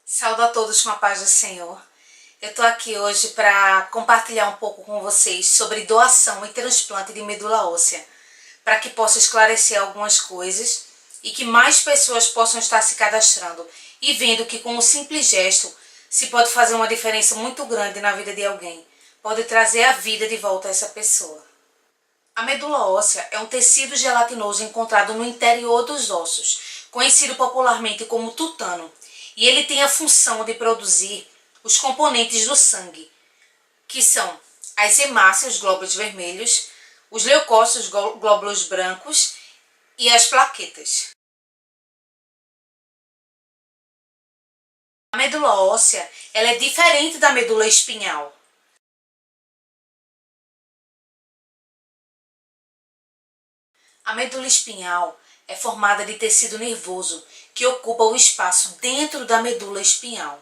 Saúdo a todos com a paz do Senhor. Eu estou aqui hoje para compartilhar um pouco com vocês sobre doação e transplante de medula óssea, para que possa esclarecer algumas coisas e que mais pessoas possam estar se cadastrando e vendo que com um simples gesto se pode fazer uma diferença muito grande na vida de alguém, pode trazer a vida de volta a essa pessoa. A medula óssea é um tecido gelatinoso encontrado no interior dos ossos, conhecido popularmente como tutano, e ele tem a função de produzir os componentes do sangue, que são as hemácias, os glóbulos vermelhos, os leucócitos, glóbulos brancos e as plaquetas. A medula óssea ela é diferente da medula espinhal. A medula espinhal é formada de tecido nervoso que ocupa o espaço dentro da medula espinhal.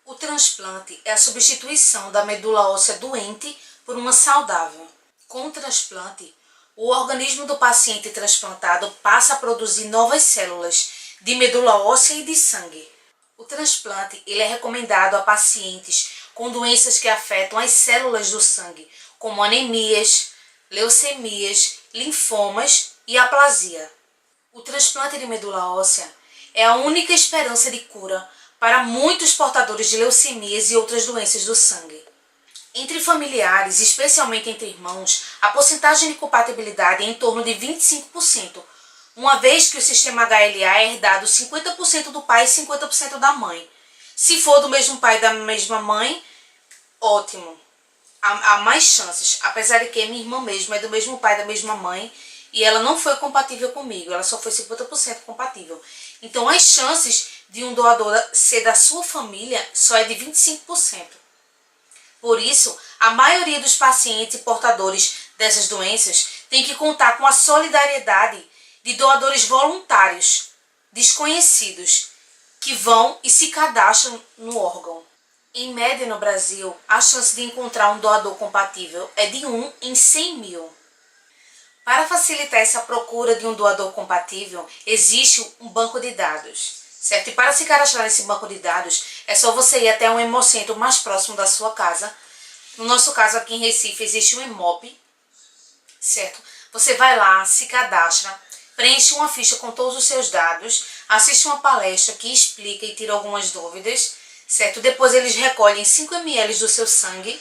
O transplante é a substituição da medula óssea doente por uma saudável. Com o transplante, o organismo do paciente transplantado passa a produzir novas células de medula óssea e de sangue. O transplante ele é recomendado a pacientes com doenças que afetam as células do sangue, como anemias, leucemias, linfomas e aplasia. O transplante de medula óssea é a única esperança de cura para muitos portadores de leucemias e outras doenças do sangue. Entre familiares, especialmente entre irmãos, a porcentagem de compatibilidade é em torno de 25%, uma vez que o sistema HLA é herdado 50% do pai e 50% da mãe. Se for do mesmo pai e da mesma mãe, ótimo. Há mais chances, apesar de que minha irmã mesmo é do mesmo pai e da mesma mãe, e ela não foi compatível comigo, ela só foi 50% compatível. Então as chances de um doador ser da sua família só é de 25%. Por isso, a maioria dos pacientes e portadores dessas doenças tem que contar com a solidariedade de doadores voluntários, desconhecidos, que vão e se cadastram no órgão. Em média no Brasil, a chance de encontrar um doador compatível é de 1 em 100 mil. Para facilitar essa procura de um doador compatível, existe um banco de dados, certo? E para se cadastrar nesse banco de dados, é só você ir até um hemocentro mais próximo da sua casa. No nosso caso aqui em Recife existe um Hemop, certo? Você vai lá, se cadastra, preenche uma ficha com todos os seus dados, assiste uma palestra que explica e tira algumas dúvidas, certo? Depois eles recolhem 5 ml do seu sangue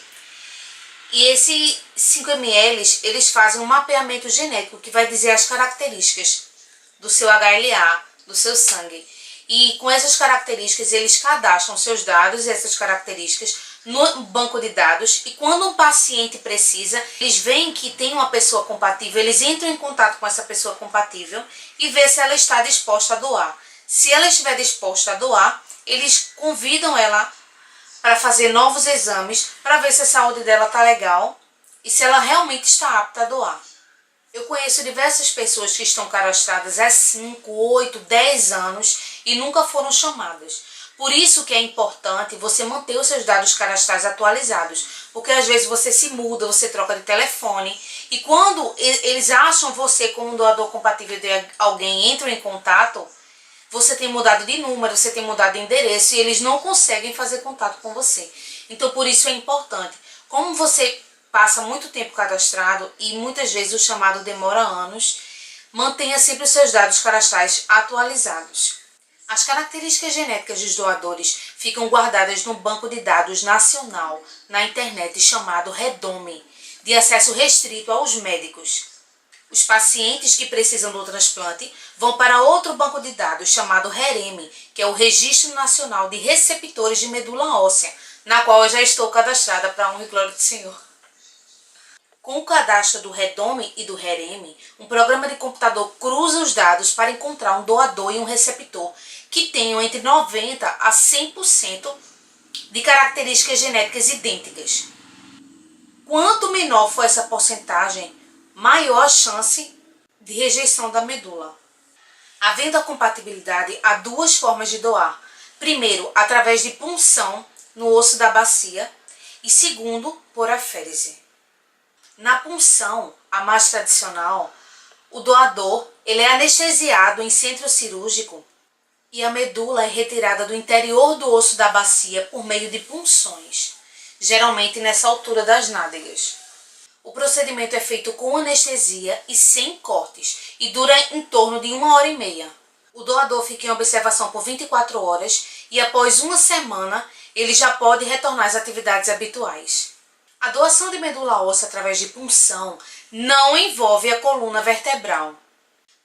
e esses 5 ml eles fazem um mapeamento genético que vai dizer as características do seu HLA, do seu sangue. E com essas características eles cadastram seus dados e essas características no banco de dados, e quando um paciente precisa, eles veem que tem uma pessoa compatível, eles entram em contato com essa pessoa compatível e vê se ela está disposta a doar. Se ela estiver disposta a doar, eles convidam ela para fazer novos exames, para ver se a saúde dela está legal e se ela realmente está apta a doar. Eu conheço diversas pessoas que estão cadastradas há 5, 8, 10 anos e nunca foram chamadas. Por isso que é importante você manter os seus dados cadastrais atualizados, porque às vezes você se muda, você troca de telefone, e quando eles acham você como um doador compatível de alguém, entram em contato, você tem mudado de número, você tem mudado de endereço e eles não conseguem fazer contato com você. Então por isso é importante. Como você passa muito tempo cadastrado e muitas vezes o chamado demora anos, mantenha sempre os seus dados cadastrais atualizados. As características genéticas dos doadores ficam guardadas no banco de dados nacional na internet chamado Redome, de acesso restrito aos médicos. Os pacientes que precisam do transplante vão para outro banco de dados chamado REREME, que é o Registro Nacional de Receptores de Medula Óssea, na qual eu já estou cadastrada para a honra e glória do Senhor. Com o cadastro do Redome e do REREME, um programa de computador cruza os dados para encontrar um doador e um receptor que tenham entre 90% a 100% de características genéticas idênticas. Quanto menor for essa porcentagem, maior a chance de rejeição da medula. Havendo a compatibilidade, há duas formas de doar. Primeiro, através de punção no osso da bacia e segundo, por aférese. Na punção, a mais tradicional, o doador ele é anestesiado em centro cirúrgico e a medula é retirada do interior do osso da bacia por meio de punções, geralmente nessa altura das nádegas. O procedimento é feito com anestesia e sem cortes e dura em torno de 1h30. O doador fica em observação por 24 horas e após uma semana ele já pode retornar às atividades habituais. A doação de medula óssea através de punção não envolve a coluna vertebral.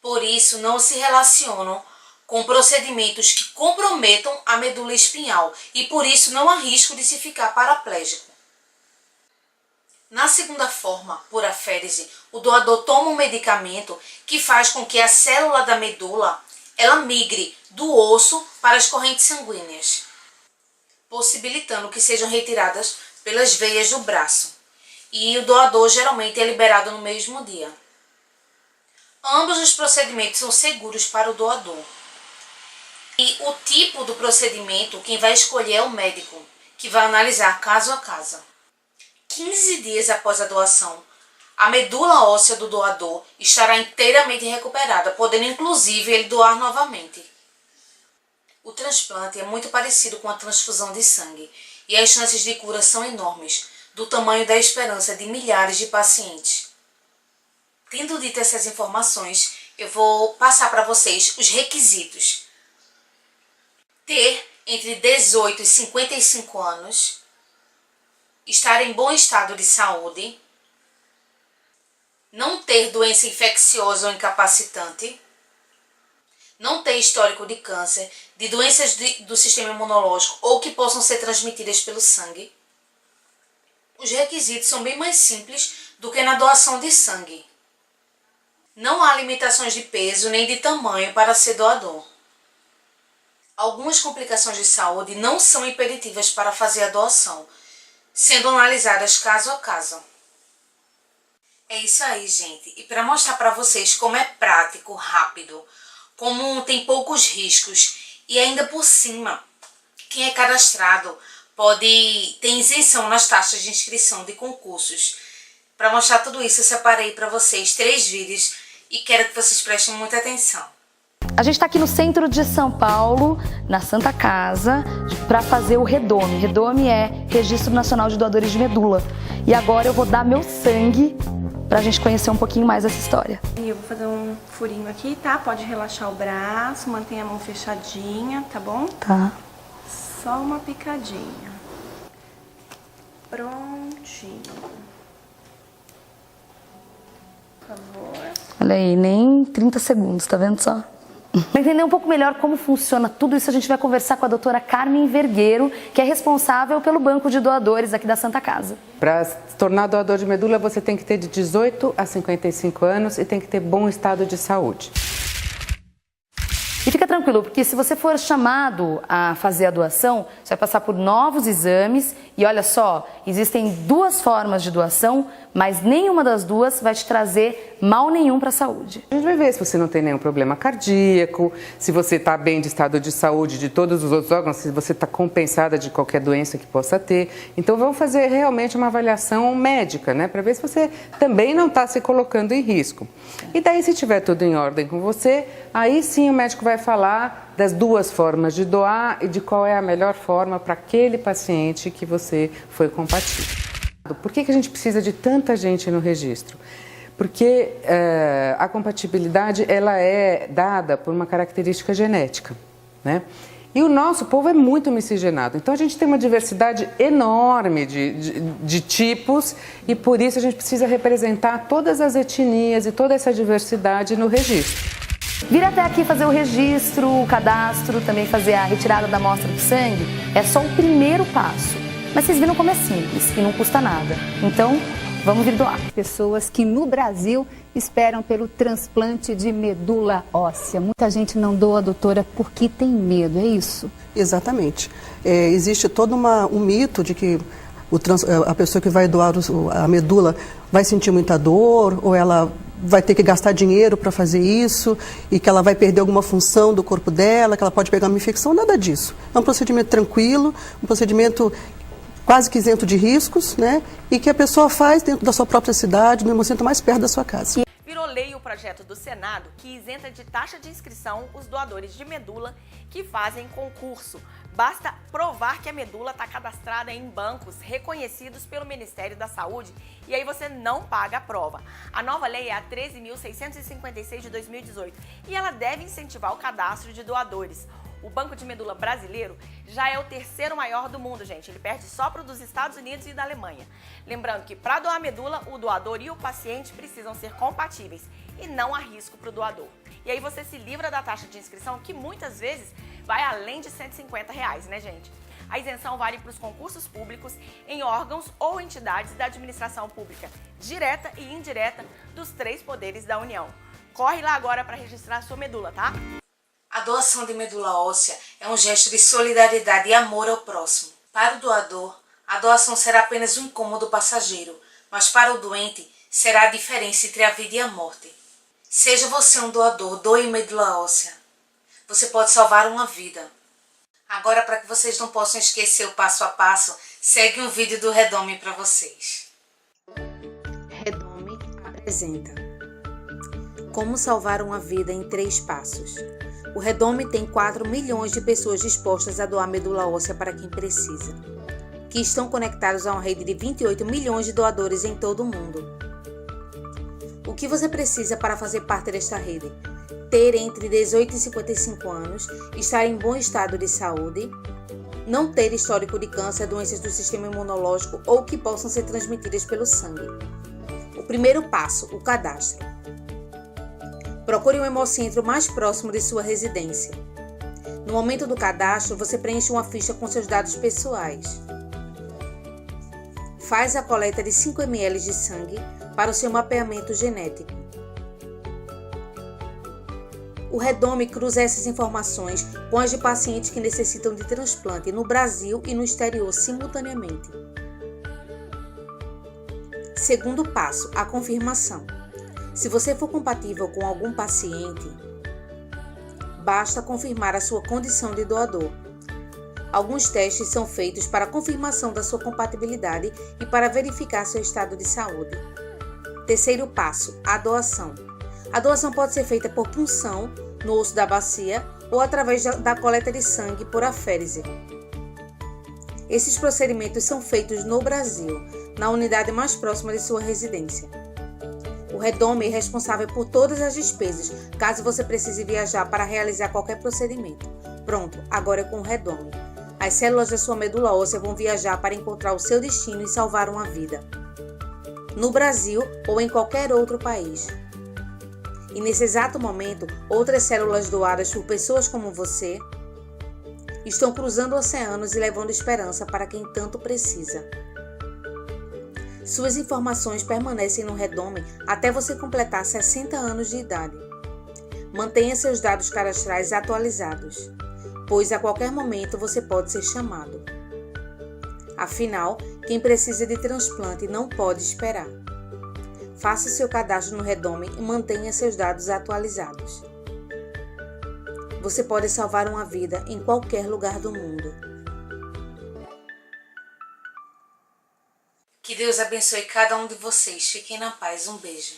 Por isso, não se relacionam com procedimentos que comprometam a medula espinhal e por isso não há risco de se ficar paraplégico. Na segunda forma, por aférese, o doador toma um medicamento que faz com que a célula da medula ela migre do osso para as correntes sanguíneas, possibilitando que sejam retiradas pelas veias do braço. E o doador geralmente é liberado no mesmo dia. Ambos os procedimentos são seguros para o doador. E o tipo do procedimento, quem vai escolher é o médico, que vai analisar caso a caso. 15 dias após a doação, a medula óssea do doador estará inteiramente recuperada, podendo inclusive ele doar novamente. O transplante é muito parecido com a transfusão de sangue e as chances de cura são enormes, do tamanho da esperança de milhares de pacientes. Tendo dito essas informações, eu vou passar para vocês os requisitos. Ter entre 18 e 55 anos, estar em bom estado de saúde, não ter doença infecciosa ou incapacitante, não ter histórico de câncer, de doenças do sistema imunológico ou que possam ser transmitidas pelo sangue. Os requisitos são bem mais simples do que na doação de sangue. Não há limitações de peso nem de tamanho para ser doador. Algumas complicações de saúde não são impeditivas para fazer a doação, sendo analisadas caso a caso. É isso aí, gente. E para mostrar para vocês como é prático, rápido, como tem poucos riscos e ainda por cima, quem é cadastrado pode ter isenção nas taxas de inscrição de concursos. Para mostrar tudo isso, eu separei para vocês 3 vídeos e quero que vocês prestem muita atenção. A gente está aqui no centro de São Paulo, na Santa Casa, para fazer o REDOME. REDOME é Registro Nacional de Doadores de Medula. E agora eu vou dar meu sangue para a gente conhecer um pouquinho mais essa história. Eu vou fazer um furinho aqui, tá? Pode relaxar o braço, mantenha a mão fechadinha, tá bom? Tá. Só uma picadinha. Prontinho. Por favor. Olha aí, nem 30 segundos, tá vendo só? Para entender um pouco melhor como funciona tudo isso, a gente vai conversar com a doutora Carmen Vergueiro, que é responsável pelo banco de doadores aqui da Santa Casa. Para se tornar doador de medula, você tem que ter de 18 a 55 anos e tem que ter bom estado de saúde. E fica tranquilo, porque se você for chamado a fazer a doação, você vai passar por novos exames e olha só, existem 2 formas de doação, mas nenhuma das 2 vai te trazer mal nenhum para a saúde. A gente vai ver se você não tem nenhum problema cardíaco, se você está bem de estado de saúde de todos os outros órgãos, se você está compensada de qualquer doença que possa ter. Então vamos fazer realmente uma avaliação médica, né, para ver se você também não está se colocando em risco. E daí, se tiver tudo em ordem com você, aí sim o médico vai falar das 2 formas de doar e de qual é a melhor forma para aquele paciente que você foi compatível. Por que a gente precisa de tanta gente no registro? Porque a compatibilidade ela é dada por uma característica genética, né? E o nosso povo é muito miscigenado, então a gente tem uma diversidade enorme de tipos e por isso a gente precisa representar todas as etnias e toda essa diversidade no registro. Vir até aqui fazer o registro, o cadastro, também fazer a retirada da amostra do sangue é só o primeiro passo. Mas vocês viram como é simples e não custa nada. Então, vamos vir doar. Pessoas que no Brasil esperam pelo transplante de medula óssea. Muita gente não doa, doutora, porque tem medo, é isso? Exatamente. Existe todo um mito de que a pessoa que vai doar a medula vai sentir muita dor ou ela vai ter que gastar dinheiro para fazer isso e que ela vai perder alguma função do corpo dela, que ela pode pegar uma infecção, nada disso. É um procedimento tranquilo, um procedimento quase que isento de riscos, né? E que a pessoa faz dentro da sua própria cidade, no hemocentro mais perto da sua casa. Virou lei e o projeto do Senado que isenta de taxa de inscrição os doadores de medula que fazem concurso. Basta provar que a medula está cadastrada em bancos reconhecidos pelo Ministério da Saúde e aí você não paga a prova. A nova lei é a 13.656 de 2018 e ela deve incentivar o cadastro de doadores. O Banco de Medula brasileiro já é o terceiro maior do mundo, gente. Ele perde só para o dos Estados Unidos e da Alemanha. Lembrando que para doar medula, o doador e o paciente precisam ser compatíveis e não há risco para o doador. E aí você se livra da taxa de inscrição, que muitas vezes vai além de R$150, né, gente? A isenção vale para os concursos públicos em órgãos ou entidades da administração pública, direta e indireta, dos 3 poderes da União. Corre lá agora para registrar sua medula, tá? A doação de medula óssea é um gesto de solidariedade e amor ao próximo. Para o doador, a doação será apenas um incômodo passageiro, mas para o doente será a diferença entre a vida e a morte. Seja você um doador, doe medula óssea. Você pode salvar uma vida. Agora, para que vocês não possam esquecer o passo a passo, segue um vídeo do Redome para vocês. Redome apresenta Como salvar uma vida em 3 passos. O Redome tem 4 milhões de pessoas dispostas a doar medula óssea para quem precisa, que estão conectados a uma rede de 28 milhões de doadores em todo o mundo. O que você precisa para fazer parte desta rede? Ter entre 18 e 55 anos, estar em bom estado de saúde, não ter histórico de câncer, doenças do sistema imunológico ou que possam ser transmitidas pelo sangue. O primeiro passo, o cadastro. Procure um hemocentro mais próximo de sua residência. No momento do cadastro, você preenche uma ficha com seus dados pessoais. Faz a coleta de 5 ml de sangue para o seu mapeamento genético. O Redome cruza essas informações com as de pacientes que necessitam de transplante no Brasil e no exterior simultaneamente. Segundo passo, a confirmação. Se você for compatível com algum paciente, basta confirmar a sua condição de doador. Alguns testes são feitos para a confirmação da sua compatibilidade e para verificar seu estado de saúde. Terceiro passo, a doação. A doação pode ser feita por punção no osso da bacia ou através da coleta de sangue por aférese. Esses procedimentos são feitos no Brasil, na unidade mais próxima de sua residência. O Redome é responsável por todas as despesas, caso você precise viajar para realizar qualquer procedimento. Pronto, agora é com o Redome. As células da sua medula óssea vão viajar para encontrar o seu destino e salvar uma vida, no Brasil ou em qualquer outro país. E nesse exato momento, outras células doadas por pessoas como você estão cruzando oceanos e levando esperança para quem tanto precisa. Suas informações permanecem no Redome até você completar 60 anos de idade. Mantenha seus dados cadastrais atualizados, pois a qualquer momento você pode ser chamado. Afinal, quem precisa de transplante não pode esperar. Faça seu cadastro no Redome e mantenha seus dados atualizados. Você pode salvar uma vida em qualquer lugar do mundo. Que Deus abençoe cada um de vocês. Fiquem na paz. Um beijo.